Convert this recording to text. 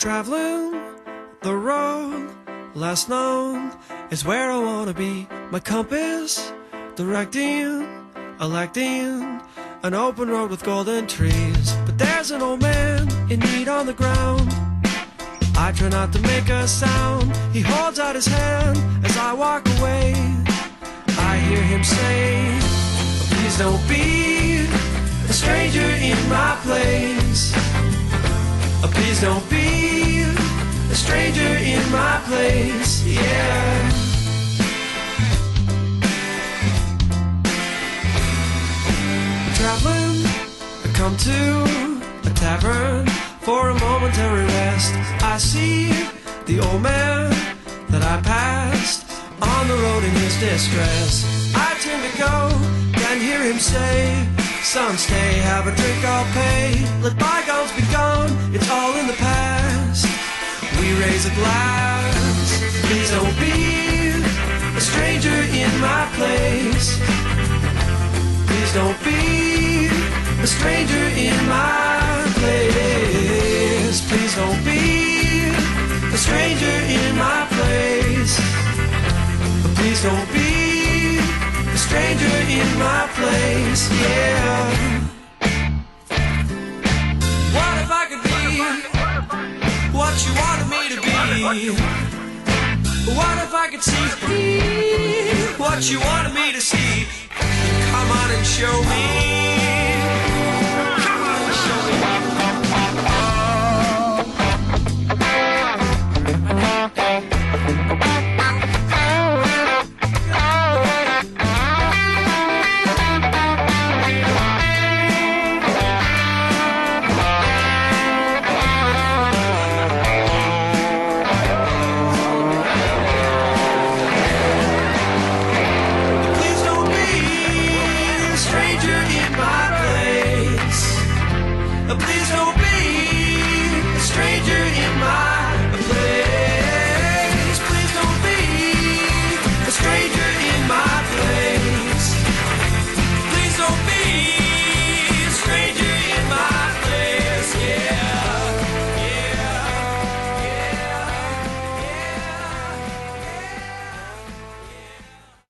Traveling the road less known is where I wanna be. My compass directing, electing an open road with golden trees. But there's an old man in need on the ground. I try not to make a sound. He holds out his hand as I walk away. I hear him say, please don't be a stranger in my place. Please don't be a stranger in my place, yeah. Traveling, I come to a tavern for a momentary rest. I see the old man that I passed on the road in his distress. I turn to go, then hear him say, son, stay, have a drink, I'll pay. Let bygones be gone, it's all in the past. We raise a glass, please don't be a stranger in my place. Please don't be a stranger in my place. Please don't be a stranger in my place. Please don't be a stranger in my place, yeah. What if I could be what you wanted me to be? What if I could see what you wanted me to see? Come on and show me.